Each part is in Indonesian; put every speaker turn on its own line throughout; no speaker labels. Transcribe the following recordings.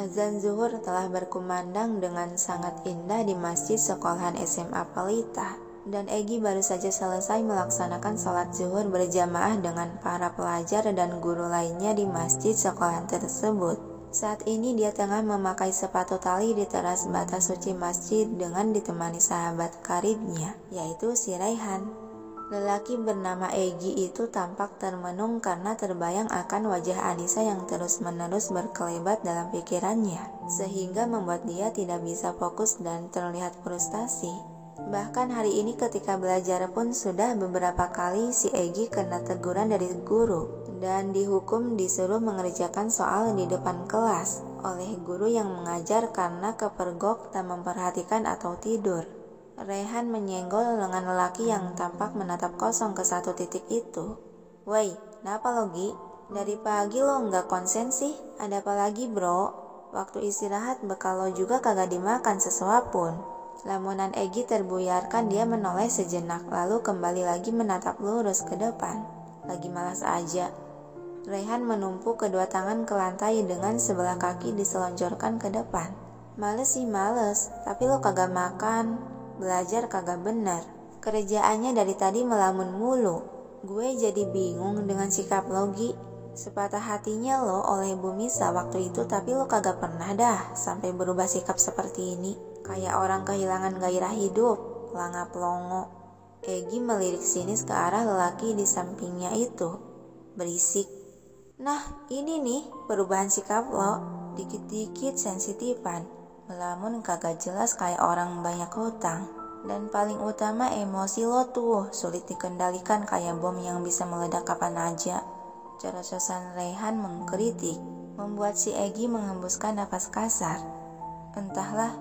Azan zuhur telah berkumandang dengan sangat indah di masjid sekolahan SMA Pelita, dan Egi baru saja selesai melaksanakan sholat zuhur berjamaah dengan para pelajar dan guru lainnya di masjid sekolahan tersebut. Saat ini dia tengah memakai sepatu tali di teras batas suci masjid dengan ditemani sahabat karibnya, yaitu si Raihan. Lelaki bernama Egi itu tampak termenung karena terbayang akan wajah Anissa yang terus-menerus berkelebat dalam pikirannya, sehingga membuat dia tidak bisa fokus dan terlihat frustasi. Bahkan hari ini ketika belajar pun sudah beberapa kali si Egi kena teguran dari guru dan dihukum disuruh mengerjakan soal di depan kelas oleh guru yang mengajar karena kepergok tak memperhatikan atau tidur. Raihan menyenggol lengan lelaki yang tampak menatap kosong ke satu titik itu. "Woi, kenapa lo Gi? Dari pagi lo nggak konsen sih? Ada apa lagi bro? Waktu istirahat bekal lo juga kagak dimakan sesuap pun." Lamunan Egi terbuyarkan, dia menoleh sejenak lalu kembali lagi menatap lurus ke depan. "Lagi malas aja." Raihan menumpuk kedua tangan ke lantai dengan sebelah kaki diselonjorkan ke depan. "Males sih males, tapi lo kagak makan. Belajar kagak bener. Kerjaannya dari tadi melamun mulu. Gue jadi bingung dengan sikap lo Gi. Sepatah hatinya lo oleh Bu Misa waktu itu, tapi lo kagak pernah dah sampai berubah sikap seperti ini. Kayak orang kehilangan gairah hidup, pelangap longo." Egi melirik sinis ke arah lelaki di sampingnya itu. "Berisik. Nah ini nih perubahan sikap lo. Dikit-dikit sensitifan. Melamun kagak jelas kayak orang banyak hutang. Dan paling utama emosi lo tuh sulit dikendalikan kayak bom yang bisa meledak kapan aja." Cerocosan Raihan mengkritik membuat si Egi mengembuskan napas kasar. "Entahlah,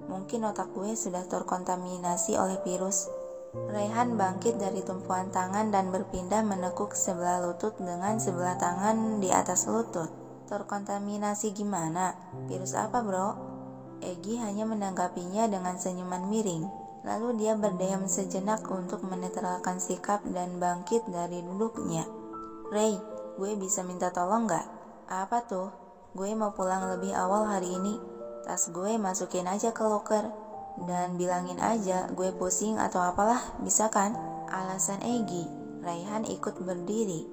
mungkin otak gue sudah terkontaminasi oleh virus." Raihan bangkit dari tumpuan tangan dan berpindah menekuk sebelah lutut dengan sebelah tangan di atas lutut. "Terkontaminasi gimana? Virus apa bro?" Egi hanya menanggapinya dengan senyuman miring. Lalu dia berdiam sejenak untuk menetralkan sikap dan bangkit dari duduknya. "Ray, gue bisa minta tolong gak?" "Apa tuh?" "Gue mau pulang lebih awal hari ini. Tas gue masukin aja ke loker. Dan bilangin aja gue pusing atau apalah, bisa kan?" Alasan Egi. Raihan ikut berdiri.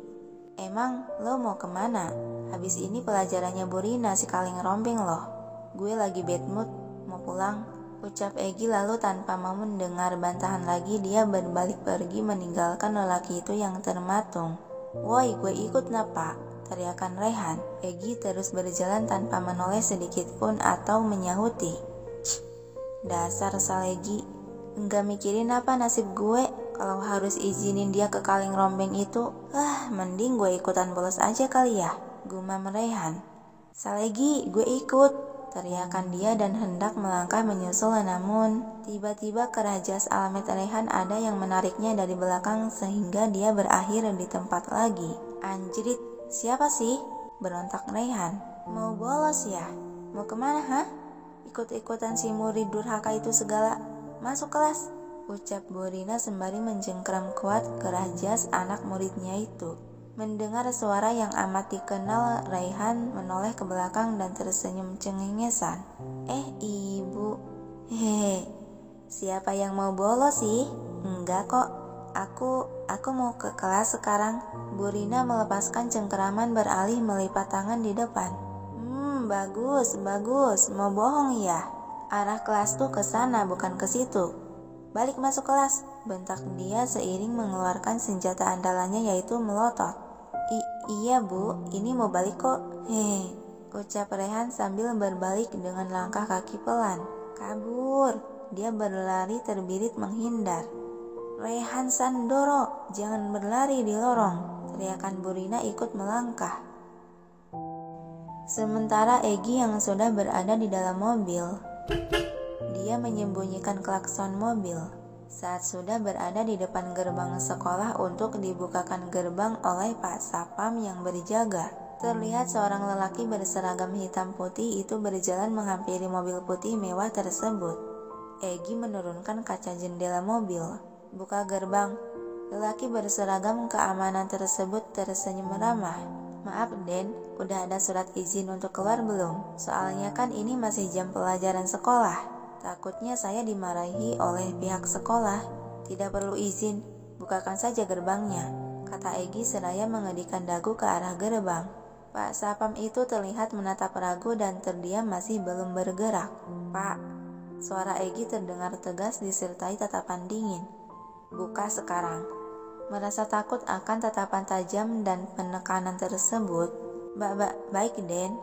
"Emang lo mau kemana? Habis ini pelajarannya Bu Rina si kaleng rombeng loh. Gue lagi bad mood, mau pulang," ucap Egi lalu tanpa mau mendengar bantahan lagi dia berbalik pergi meninggalkan lelaki itu yang termatung. "Woi, gue ikut napa?" teriakan Raihan. Egi terus berjalan tanpa menoleh sedikit pun atau menyahuti. "Dasar Salegi, enggak mikirin apa nasib gue kalau harus izinin dia ke kaleng rombeng itu. Mending gue ikutan bolos aja kali ya," gumam Raihan. "Salegi, gue ikut," teriakan dia dan hendak melangkah menyusul, namun tiba-tiba kerah jas alamat Raihan ada yang menariknya dari belakang sehingga dia berakhir di tempat lagi. "Anjrit, siapa sih?" berontak Raihan. "Mau bolos ya? Mau kemana hah? Ikut-ikutan si murid durhaka itu segala. Masuk kelas," ucap Bu Rina sembari menjengkram kuat kerah jas anak muridnya itu. Mendengar suara yang amat dikenal, Raihan menoleh ke belakang dan tersenyum cengengesan. Ibu. Hehe. "Siapa yang mau bolos sih?" "Enggak kok. Aku mau ke kelas sekarang." Bu Rina melepaskan cengkeraman beralih melipat tangan di depan. Bagus. Mau bohong ya? Arah kelas tuh ke sana bukan ke situ. Balik masuk kelas," bentak dia seiring mengeluarkan senjata andalannya yaitu melotot. Iya Bu, ini mau balik kok." "Hehe," ucap Raihan sambil berbalik dengan langkah kaki pelan. "Kabur." Dia berlari terbirit menghindar. "Raihan Sandoro, jangan berlari di lorong," teriakan Bu Rina ikut melangkah. Sementara Egi yang sudah berada di dalam mobil, dia menyembunyikan klakson mobil. Saat sudah berada di depan gerbang sekolah untuk dibukakan gerbang oleh Pak Sapam yang berjaga, terlihat seorang lelaki berseragam hitam putih itu berjalan menghampiri mobil putih mewah tersebut. Egi menurunkan kaca jendela mobil. "Buka gerbang." Lelaki berseragam keamanan tersebut tersenyum ramah. Maaf Den, udah ada surat izin untuk keluar belum? Soalnya kan ini masih jam pelajaran sekolah. Takutnya saya dimarahi oleh pihak sekolah. Tidak perlu izin, bukakan saja gerbangnya, kata Egi seraya mengedikan dagu ke arah gerbang. Pak Sapam itu terlihat menatap ragu dan terdiam masih belum bergerak. Pak, suara Egi terdengar tegas disertai tatapan dingin. Buka sekarang. Merasa takut akan tatapan tajam dan penekanan tersebut, baik Den.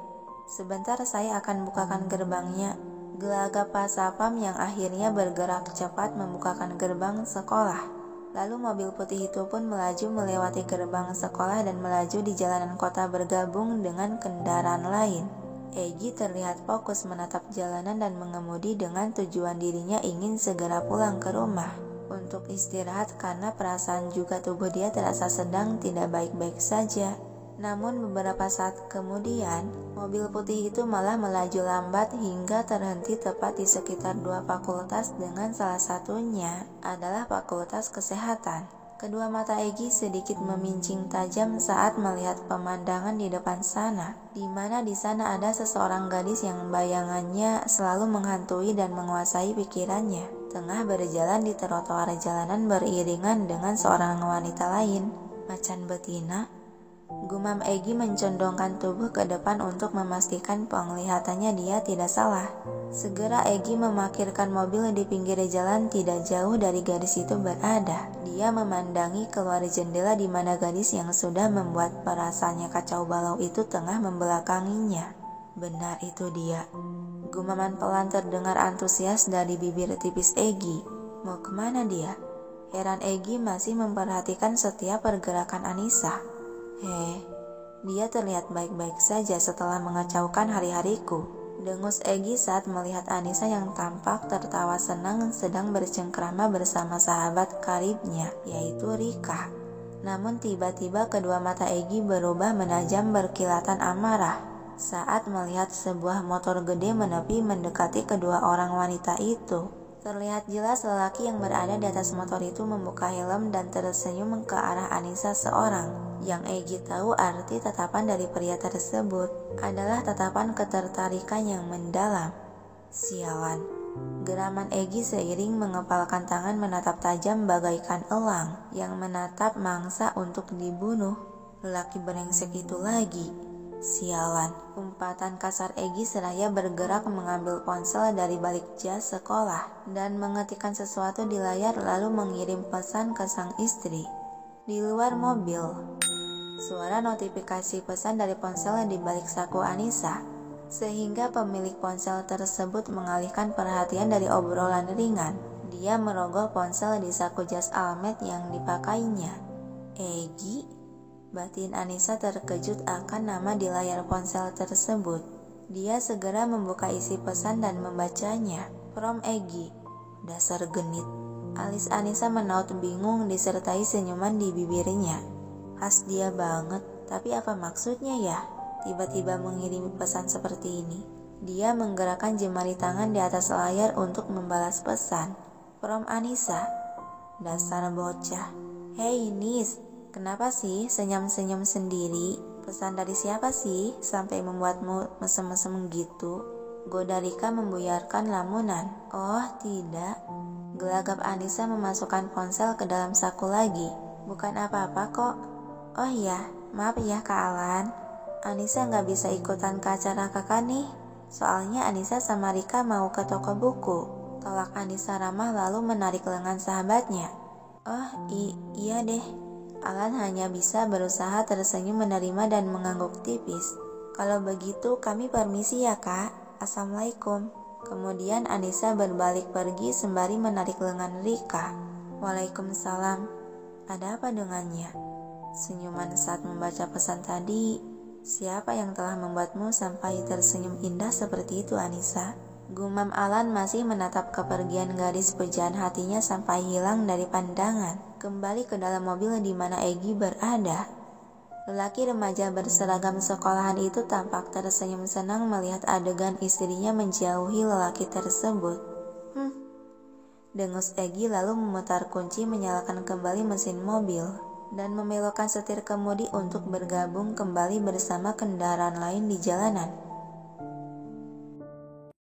Sebentar saya akan bukakan gerbangnya. Gelagap Pak Sapam yang akhirnya bergerak cepat membukakan gerbang sekolah. Lalu mobil putih itu pun melaju melewati gerbang sekolah dan melaju di jalanan kota bergabung dengan kendaraan lain. Egi terlihat fokus menatap jalanan dan mengemudi dengan tujuan dirinya ingin segera pulang ke rumah untuk istirahat karena perasaan juga tubuh dia terasa sedang tidak baik-baik saja. Namun beberapa saat kemudian, mobil putih itu malah melaju lambat hingga terhenti tepat di sekitar dua fakultas dengan salah satunya adalah Fakultas Kesehatan. Kedua mata Egi sedikit memincing tajam saat melihat pemandangan di depan sana, di mana di sana ada seseorang gadis yang bayangannya selalu menghantui dan menguasai pikirannya, tengah berjalan di trotoar jalanan beriringan dengan seorang wanita lain. Macan betina. Gumam Egi mencondongkan tubuh ke depan untuk memastikan penglihatannya dia tidak salah. Segera Egi memarkirkan mobil di pinggir jalan tidak jauh dari gadis itu berada. Dia memandangi keluar jendela di mana gadis yang sudah membuat perasaannya kacau balau itu tengah membelakanginya. Benar itu dia. Gumaman pelan terdengar antusias dari bibir tipis Egi. Mau kemana dia? Heran Egi masih memperhatikan setiap pergerakan Anissa. Dia terlihat baik-baik saja setelah mengacaukan hari-hariku, dengus Egi saat melihat Anissa yang tampak tertawa senang sedang bercengkrama bersama sahabat karibnya, yaitu Rika. Namun tiba-tiba kedua mata Egi berubah menajam berkilatan amarah saat melihat sebuah motor gede menepi mendekati kedua orang wanita itu. Terlihat jelas lelaki yang berada di atas motor itu membuka helm dan tersenyum ke arah Anissa seorang. Yang Egi tahu arti tatapan dari pria tersebut adalah tatapan ketertarikan yang mendalam. Sialan. Geraman Egi seiring mengepalkan tangan menatap tajam bagaikan elang yang menatap mangsa untuk dibunuh. Lelaki brengsek itu lagi. Sialan. Umpatan kasar Egi seraya bergerak mengambil ponsel dari balik jas sekolah dan mengetikkan sesuatu di layar lalu mengirim pesan ke sang istri. Di luar mobil, suara notifikasi pesan dari ponsel di balik saku Anissa, sehingga pemilik ponsel tersebut mengalihkan perhatian dari obrolan ringan. Dia merogoh ponsel di saku jas almet yang dipakainya. Egi? Batin Anissa terkejut akan nama di layar ponsel tersebut. Dia segera membuka isi pesan dan membacanya. From Egi. Dasar genit. Alis Anissa menaut bingung disertai senyuman di bibirnya. Khas dia banget, tapi apa maksudnya ya? Tiba-tiba mengirimi pesan seperti ini. Dia menggerakkan jemari tangan di atas layar untuk membalas pesan. From Anissa. Dasar bocah. Hey Nis, kenapa sih senyum-senyum sendiri? Pesan dari siapa sih sampai membuatmu mesem-mesem gitu? Goda Rika membuyarkan lamunan. Oh tidak. Gelagap Anissa memasukkan ponsel ke dalam saku lagi. Bukan apa-apa kok. Oh iya, maaf ya Kak Alan. Anissa gak bisa ikutan ke acara kakak nih. Soalnya Anissa sama Rika mau ke toko buku. Tolak Anissa ramah lalu menarik lengan sahabatnya. Oh iya deh. Alan hanya bisa berusaha tersenyum menerima dan mengangguk tipis. Kalau begitu kami permisi ya Kak. Assalamualaikum. Kemudian Anissa berbalik pergi sembari menarik lengan Rika. Waalaikumsalam. Ada apa dengannya? Senyuman saat membaca pesan tadi. Siapa yang telah membuatmu sampai tersenyum indah seperti itu Anissa? Gumam Alan masih menatap kepergian gadis pujaan hatinya sampai hilang dari pandangan. Kembali ke dalam mobil di mana Egi berada. Lelaki remaja berseragam sekolahan itu tampak tersenyum senang melihat adegan istrinya menjauhi lelaki tersebut. Dengus Egi lalu memutar kunci menyalakan kembali mesin mobil. dan membelokkan setir kemudi untuk bergabung kembali bersama kendaraan lain di jalanan.